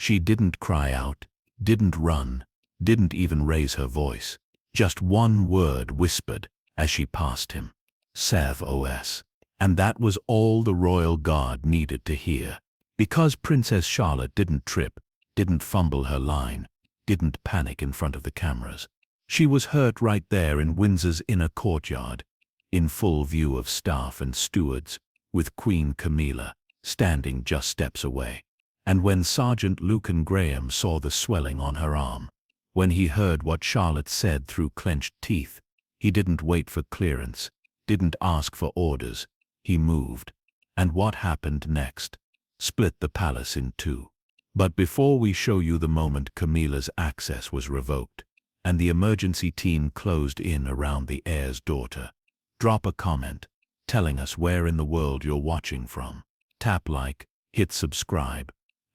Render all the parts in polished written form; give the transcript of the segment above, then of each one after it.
She didn't cry out, didn't run, didn't even raise her voice. Just one word whispered as she passed him. SOS. And that was all the royal guard needed to hear. Because Princess Charlotte didn't trip, didn't fumble her line, didn't panic in front of the cameras. She was hurt right there in Windsor's inner courtyard, in full view of staff and stewards, with Queen Camilla standing just steps away. And when Sergeant Lucan Graham saw the swelling on her arm, when he heard what Charlotte said through clenched teeth, he didn't wait for clearance, didn't ask for orders. He moved. And what happened next? Split the palace in two. But before we show you the moment Camilla's access was revoked, and the emergency team closed in around the heir's daughter, drop a comment telling us where in the world you're watching from. Tap like, hit subscribe,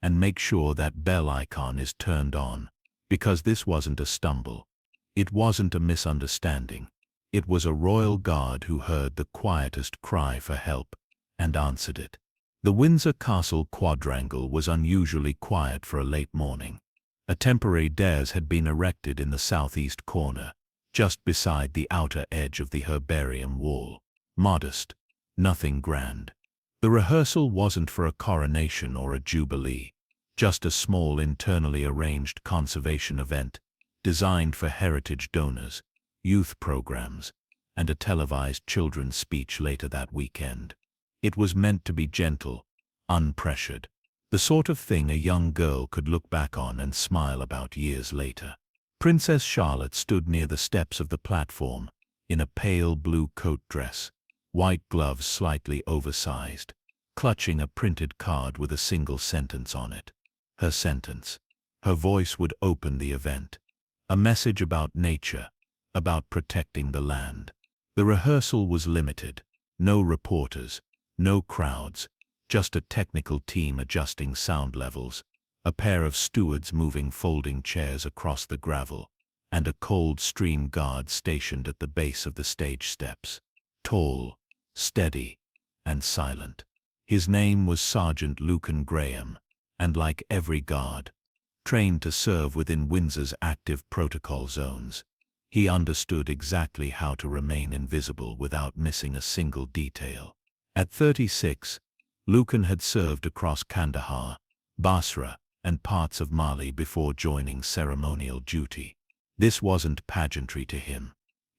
and make sure that bell icon is turned on, because this wasn't a stumble. It wasn't a misunderstanding. It was a royal guard who heard the quietest cry for help and answered it. The Windsor Castle quadrangle was unusually quiet for a late morning. A temporary dais had been erected in the southeast corner, just beside the outer edge of the herbarium wall. Modest, nothing grand. The rehearsal wasn't for a coronation or a jubilee, just a small internally arranged conservation event designed for heritage donors, youth programs, and a televised children's speech later that weekend. It was meant to be gentle, unpressured, the sort of thing a young girl could look back on and smile about years later. Princess Charlotte stood near the steps of the platform, in a pale blue coat dress, white gloves slightly oversized, clutching a printed card with a single sentence on it. Her sentence. Her voice would open the event. A message about nature, about protecting the land. The rehearsal was limited. No reporters, no crowds, just a technical team adjusting sound levels, a pair of stewards moving folding chairs across the gravel, and a cold stream guard stationed at the base of the stage steps. Tall, steady, and silent. His name was Sergeant Lucan Graham, and like every guard, trained to serve within Windsor's active protocol zones, he understood exactly how to remain invisible without missing a single detail. At 36, Lucan had served across Kandahar, Basra, and parts of Mali before joining ceremonial duty. This wasn't pageantry to him.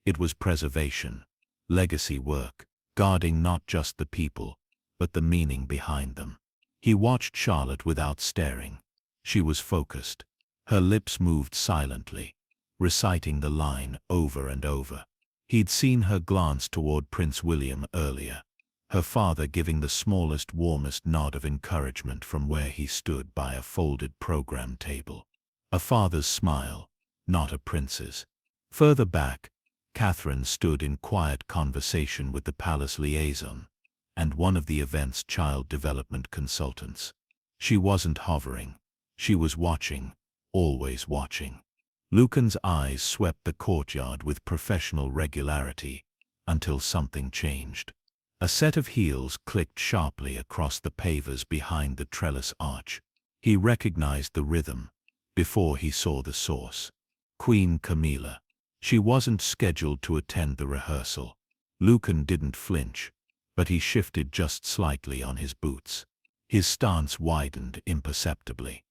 It was preservation, legacy work, guarding not just the people, but the meaning behind them. He watched Charlotte without staring. She was focused. Her lips moved silently, reciting the line over and over. He'd seen her glance toward Prince William earlier, her father giving the smallest, warmest nod of encouragement from where he stood by a folded program table. A father's smile, not a prince's. Further back, Catherine stood in quiet conversation with the palace liaison and one of the event's child development consultants. She wasn't hovering. She was watching, always watching. Lucan's eyes swept the courtyard with professional regularity until something changed. A set of heels clicked sharply across the pavers behind the trellis arch. He recognized the rhythm before he saw the source. Queen Camilla. She wasn't scheduled to attend the rehearsal. Lucan didn't flinch, but he shifted just slightly on his boots. His stance widened imperceptibly,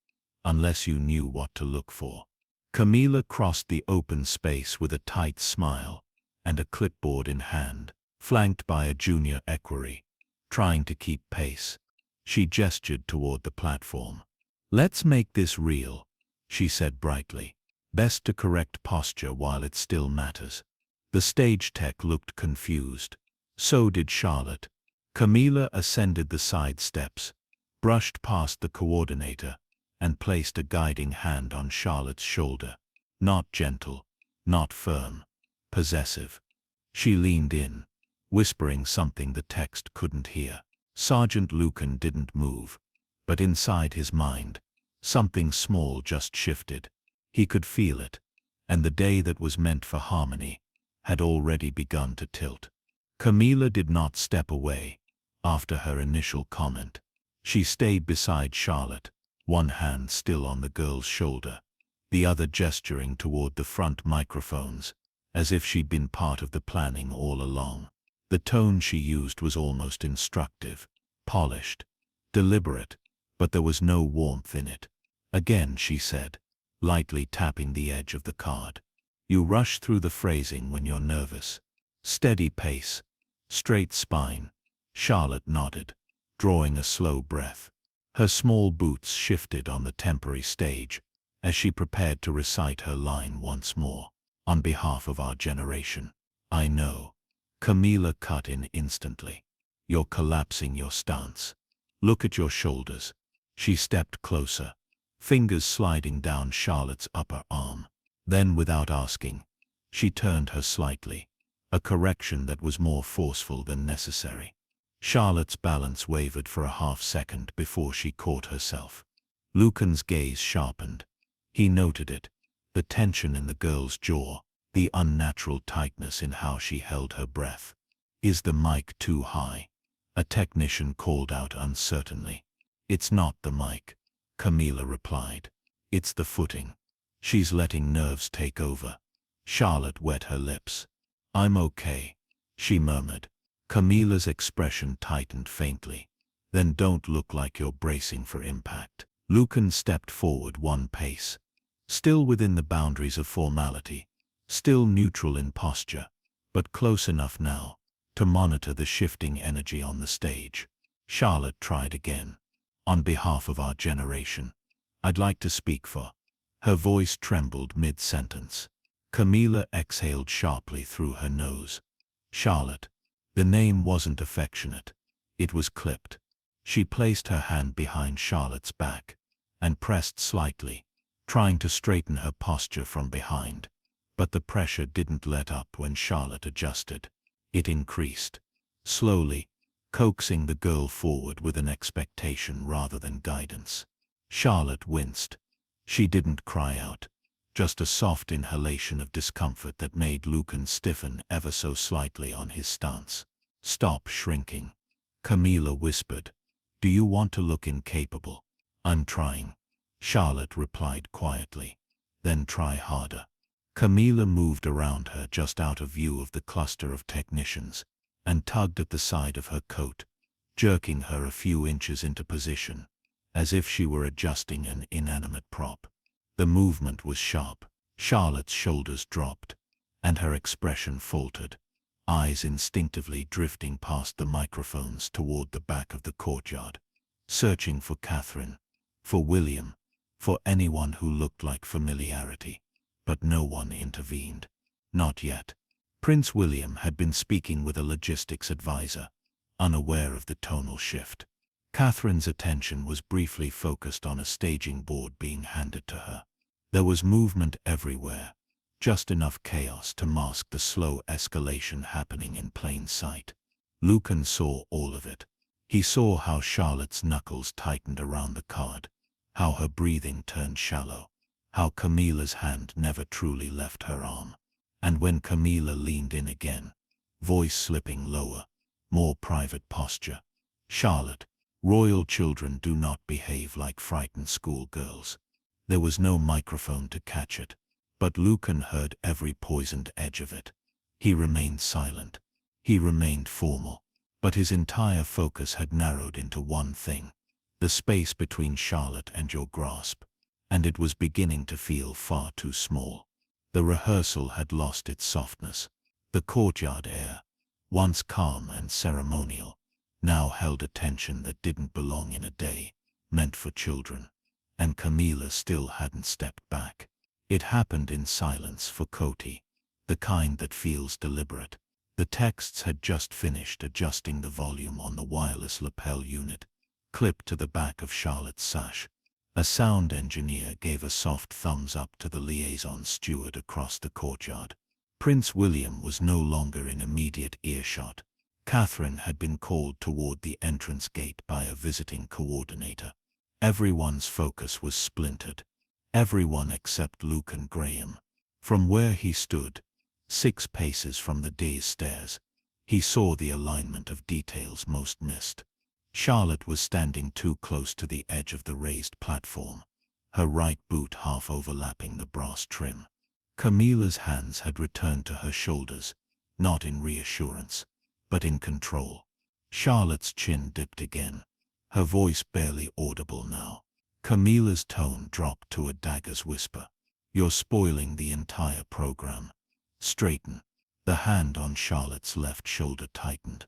unless you knew what to look for. Camilla crossed the open space with a tight smile and a clipboard in hand, flanked by a junior equerry, trying to keep pace. She gestured toward the platform. "Let's make this real," she said brightly. "Best to correct posture while it still matters." The stage tech looked confused. So did Charlotte. Camilla ascended the side steps, brushed past the coordinator, and placed a guiding hand on Charlotte's shoulder. Not gentle, not firm, possessive. She leaned in, whispering something the text couldn't hear. Sergeant Lucan didn't move, but inside his mind, something small just shifted. He could feel it, and the day that was meant for harmony had already begun to tilt. Camilla did not step away after her initial comment. She stayed beside Charlotte, one hand still on the girl's shoulder, the other gesturing toward the front microphones, as if she'd been part of the planning all along. The tone she used was almost instructive, polished, deliberate, but there was no warmth in it. Again, she said, lightly tapping the edge of the card. You rush through the phrasing when you're nervous. Steady pace, straight spine. Charlotte nodded, drawing a slow breath. Her small boots shifted on the temporary stage as she prepared to recite her line once more. On behalf of our generation. I know. Camilla cut in instantly. You're collapsing your stance. Look at your shoulders. She stepped closer, fingers sliding down Charlotte's upper arm. Then, without asking, she turned her slightly, a correction that was more forceful than necessary. Charlotte's balance wavered for a half-second before she caught herself. Lucan's gaze sharpened. He noted it, the tension in the girl's jaw, the unnatural tightness in how she held her breath. Is the mic too high? A technician called out uncertainly. It's not the mic, Camilla replied. It's the footing. She's letting nerves take over. Charlotte wet her lips. I'm okay, she murmured. Camilla's expression tightened faintly. Then don't look like you're bracing for impact. Lucan stepped forward one pace. Still within the boundaries of formality, still neutral in posture, but close enough now to monitor the shifting energy on the stage. Charlotte tried again. On behalf of our generation, I'd like to speak for. Her voice trembled mid-sentence. Camilla exhaled sharply through her nose. Charlotte. The name wasn't affectionate. It was clipped. She placed her hand behind Charlotte's back and pressed slightly, trying to straighten her posture from behind. But the pressure didn't let up when Charlotte adjusted. It increased, slowly, coaxing the girl forward with an expectation rather than guidance. Charlotte winced. She didn't cry out, just a soft inhalation of discomfort that made Lucan stiffen ever so slightly on his stance. Stop shrinking, Camilla whispered. Do you want to look incapable? I'm trying, Charlotte replied quietly. Then try harder. Camilla moved around her just out of view of the cluster of technicians and tugged at the side of her coat, jerking her a few inches into position, as if she were adjusting an inanimate prop. The movement was sharp. Charlotte's shoulders dropped, and her expression faltered, eyes instinctively drifting past the microphones toward the back of the courtyard, searching for Catherine, for William, for anyone who looked like familiarity. But no one intervened. Not yet. Prince William had been speaking with a logistics advisor, unaware of the tonal shift. Catherine's attention was briefly focused on a staging board being handed to her. There was movement everywhere, just enough chaos to mask the slow escalation happening in plain sight. Lucan saw all of it. He saw how Charlotte's knuckles tightened around the card, how her breathing turned shallow, how Camilla's hand never truly left her arm. And when Camilla leaned in again, voice slipping lower, more private posture. Charlotte, royal children do not behave like frightened schoolgirls. There was no microphone to catch it, but Lucan heard every poisoned edge of it. He remained silent. He remained formal, but his entire focus had narrowed into one thing, the space between Charlotte and your grasp. And it was beginning to feel far too small. The rehearsal had lost its softness. The courtyard air, once calm and ceremonial, now held a tension that didn't belong in a day meant for children. And Camilla still hadn't stepped back. It happened in silence for Coty, the kind that feels deliberate. The texts had just finished adjusting the volume on the wireless lapel unit, clipped to the back of Charlotte's sash. A sound engineer gave a soft thumbs up to the liaison steward across the courtyard. Prince William was no longer in immediate earshot. Catherine had been called toward the entrance gate by a visiting coordinator. Everyone's focus was splintered. Everyone except Lucan Graham. From where he stood, 6 paces from the dais stairs, he saw the alignment of details most missed. Charlotte was standing too close to the edge of the raised platform, her right boot half overlapping the brass trim. Camilla's hands had returned to her shoulders, not in reassurance, but in control. Charlotte's chin dipped again, her voice barely audible now. Camilla's tone dropped to a dagger's whisper. "You're spoiling the entire program. Straighten." The hand on Charlotte's left shoulder tightened.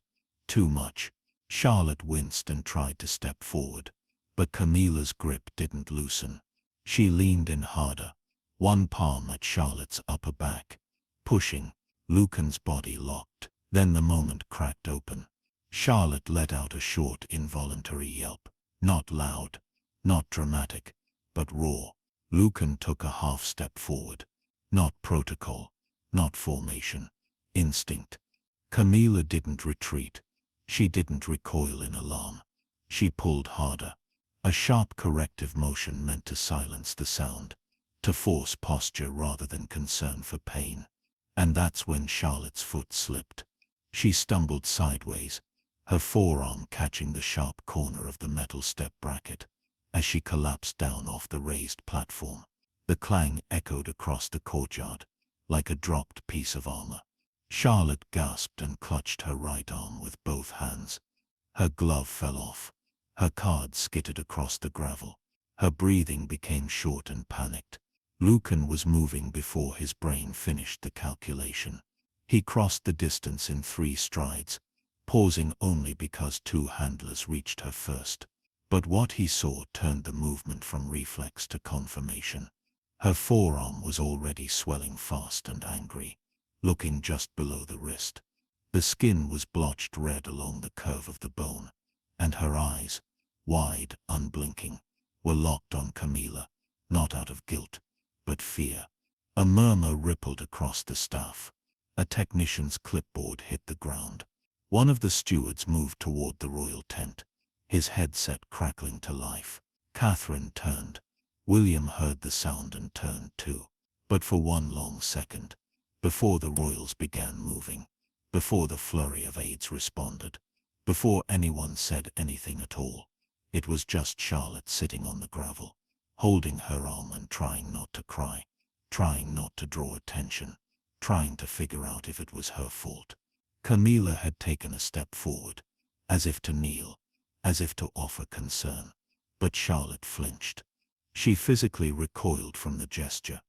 Too much. Charlotte winced and tried to step forward, but Camilla's grip didn't loosen. She leaned in harder, one palm at Charlotte's upper back, pushing. Lucan's body locked. Then the moment cracked open. Charlotte let out a short, involuntary yelp. Not loud, not dramatic, but raw. Lucan took a half step forward. Not protocol, not formation. Instinct. Camilla didn't retreat. She didn't recoil in alarm. She pulled harder. A sharp corrective motion meant to silence the sound, to force posture rather than concern for pain. And that's when Charlotte's foot slipped. She stumbled sideways, her forearm catching the sharp corner of the metal step bracket. As she collapsed down off the raised platform, the clang echoed across the courtyard, like a dropped piece of armor. Charlotte gasped and clutched her right arm with both hands. Her glove fell off. Her card skittered across the gravel. Her breathing became short and panicked. Lucan was moving before his brain finished the calculation. He crossed the distance in 3 strides, pausing only because 2 handlers reached her first. But what he saw turned the movement from reflex to confirmation. Her forearm was already swelling fast and angry, looking just below the wrist. The skin was blotched red along the curve of the bone, and her eyes, wide, unblinking, were locked on Camilla, not out of guilt, but fear. A murmur rippled across the staff. A technician's clipboard hit the ground. One of the stewards moved toward the royal tent, his headset crackling to life. Catherine turned. William heard the sound and turned too. But for one long second, before the royals began moving, before the flurry of aides responded, before anyone said anything at all, it was just Charlotte sitting on the gravel, holding her arm and trying not to cry, trying not to draw attention, trying to figure out if it was her fault. Camilla had taken a step forward, as if to kneel, as if to offer concern. But Charlotte flinched. She physically recoiled from the gesture.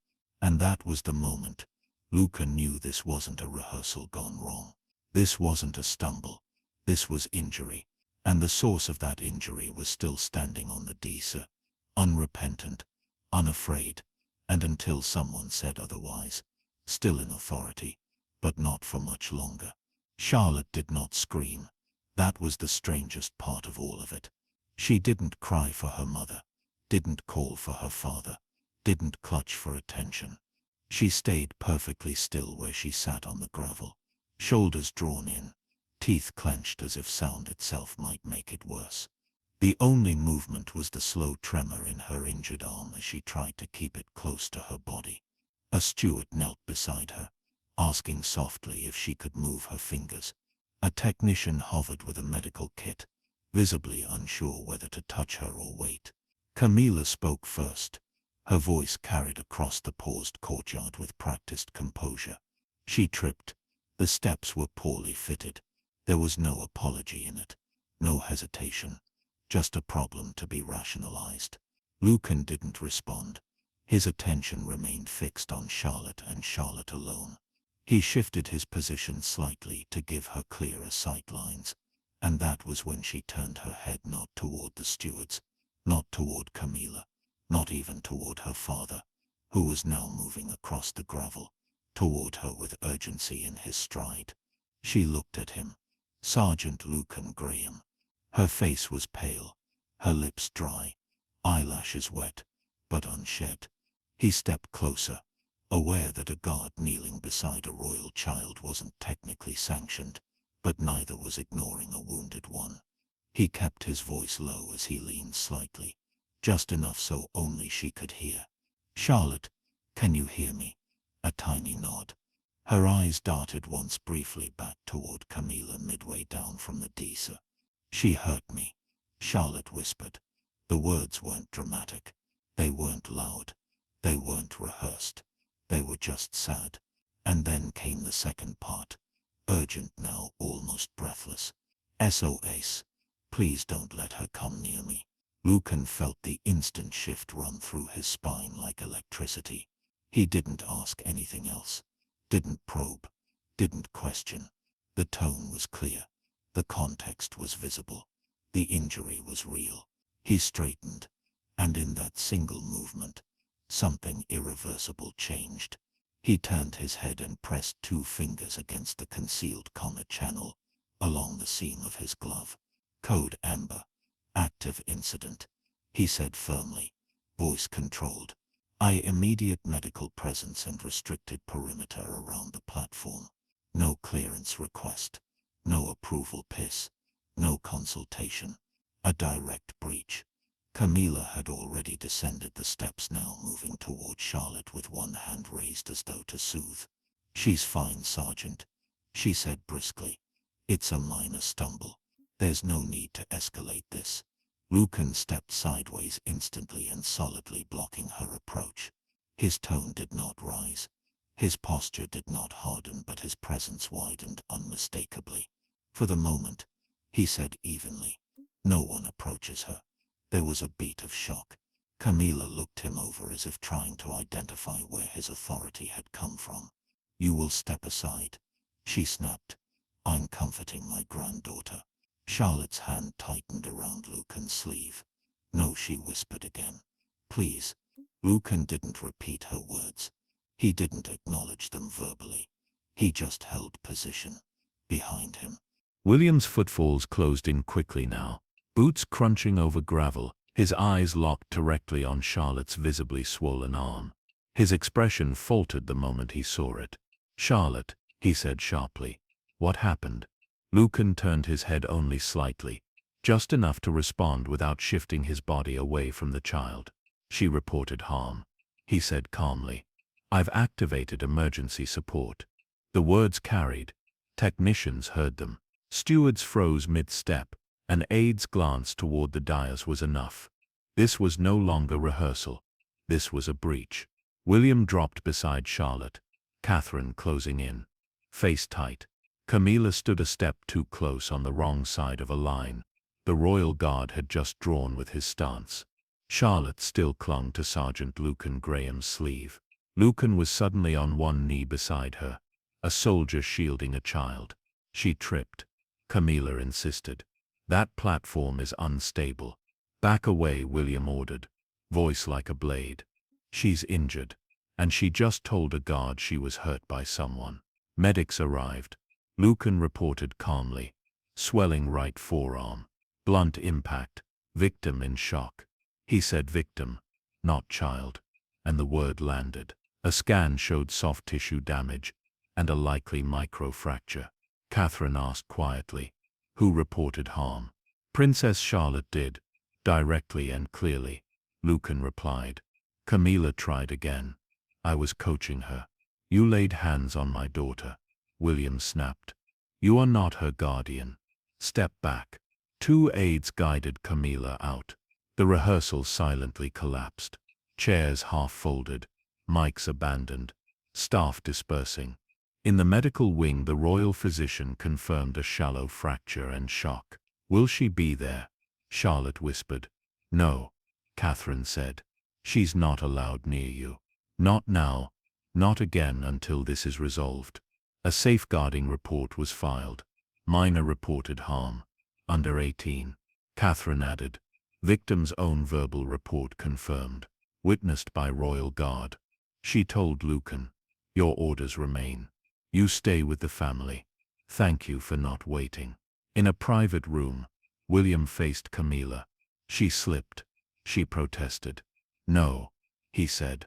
And that was the moment. Lucan knew this wasn't a rehearsal gone wrong. This wasn't a stumble. This was injury. And the source of that injury was still standing on the dais, unrepentant, unafraid, and until someone said otherwise, still in authority, but not for much longer. Charlotte did not scream. That was the strangest part of all of it. She didn't cry for her mother, didn't call for her father, didn't clutch for attention. She stayed perfectly still where she sat on the gravel, shoulders drawn in, teeth clenched as if sound itself might make it worse. The only movement was the slow tremor in her injured arm as she tried to keep it close to her body. A steward knelt beside her, asking softly if she could move her fingers. A technician hovered with a medical kit, visibly unsure whether to touch her or wait. Camilla spoke first. Her voice carried across the paused courtyard with practiced composure. She tripped. The steps were poorly fitted. There was no apology in it, no hesitation, just a problem to be rationalized. Lucan didn't respond. His attention remained fixed on Charlotte and Charlotte alone. He shifted his position slightly to give her clearer sight lines, and that was when she turned her head not toward the stewards, not toward Camilla, not even toward her father, who was now moving across the gravel, toward her with urgency in his stride. She looked at him. Sergeant Lucan Graham. Her face was pale, her lips dry, eyelashes wet, but unshed. He stepped closer, aware that a guard kneeling beside a royal child wasn't technically sanctioned, but neither was ignoring a wounded one. He kept his voice low as he leaned slightly, just enough so only she could hear. "Charlotte, can you hear me?" A tiny nod. Her eyes darted once briefly back toward Camilla midway down from the dais. "She hurt me," Charlotte whispered. The words weren't dramatic. They weren't loud. They weren't rehearsed. They were just sad. And then came the second part. Urgent now, almost breathless. SOS. Please don't let her come near me. Lucan felt the instant shift run through his spine like electricity. He didn't ask anything else. Didn't probe. Didn't question. The tone was clear. The context was visible. The injury was real. He straightened. And in that single movement, something irreversible changed. He turned his head and pressed 2 fingers against the concealed comet channel, along the seam of his glove. Code Amber. Active incident. He said firmly. Voice controlled. Immediate medical presence and restricted perimeter around the platform. No clearance request. No approval piss. No consultation. A direct breach. Camilla had already descended the steps, now moving toward Charlotte with one hand raised as though to soothe. She's fine, Sergeant, she said briskly. It's a minor stumble. There's no need to escalate this. Lucan stepped sideways instantly and solidly, blocking her approach. His tone did not rise. His posture did not harden, but his presence widened unmistakably. For the moment, he said evenly, no one approaches her. There was a beat of shock. Camilla looked him over as if trying to identify where his authority had come from. You will step aside, she snapped. I'm comforting my granddaughter. Charlotte's hand tightened around Lucan's sleeve. No, she whispered again. Please. Lucan didn't repeat her words. He didn't acknowledge them verbally. He just held position. Behind him. William's footfalls closed in quickly now, boots crunching over gravel, his eyes locked directly on Charlotte's visibly swollen arm. His expression faltered the moment he saw it. Charlotte, he said sharply. What happened? Lucan turned his head only slightly, just enough to respond without shifting his body away from the child. She reported harm. He said calmly. I've activated emergency support. The words carried. Technicians heard them. Stewards froze mid-step. An aide's glance toward the dais was enough. This was no longer rehearsal. This was a breach. William dropped beside Charlotte, Catherine closing in. Face tight. Camilla stood a step too close on the wrong side of a line. The royal guard had just drawn with his stance. Charlotte still clung to Sergeant Lucan Graham's sleeve. Lucan was suddenly on one knee beside her, a soldier shielding a child. She tripped. Camilla insisted. That platform is unstable. Back away, William ordered, voice like a blade. She's injured, and she just told a guard she was hurt by someone. Medics arrived. Lucan reported calmly. Swelling right forearm. Blunt impact. Victim in shock. He said victim, not child. And the word landed. A scan showed soft tissue damage and a likely microfracture. Catherine asked quietly, who reported harm? Princess Charlotte did, directly and clearly. Lucan replied. Camilla tried again. I was coaching her. You laid hands on my daughter. William snapped. You are not her guardian. Step back. 2 aides guided Camilla out. The rehearsal silently collapsed. Chairs half-folded, mics abandoned, staff dispersing. In the medical wing, the royal physician confirmed a shallow fracture and shock. Will she be there? Charlotte whispered. No, Catherine said. She's not allowed near you. Not now, not again until this is resolved. A safeguarding report was filed. Minor reported harm. Under 18. Catherine added. Victim's own verbal report confirmed. Witnessed by royal guard. She told Lucan. Your orders remain. You stay with the family. Thank you for not waiting. In a private room, William faced Camilla. She slipped. She protested. No, he said.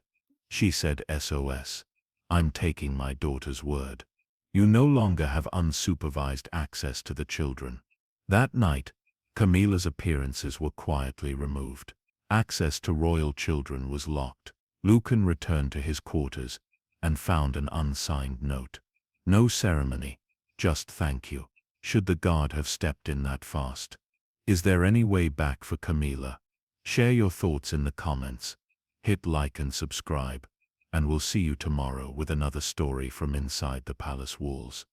She said SOS. I'm taking my daughter's word. You no longer have unsupervised access to the children. That night, Camilla's appearances were quietly removed. Access to royal children was locked. Lucan returned to his quarters and found an unsigned note. No ceremony, just thank you. Should the guard have stepped in that fast? Is there any way back for Camilla? Share your thoughts in the comments. Hit like and subscribe, and we'll see you tomorrow with another story from inside the palace walls.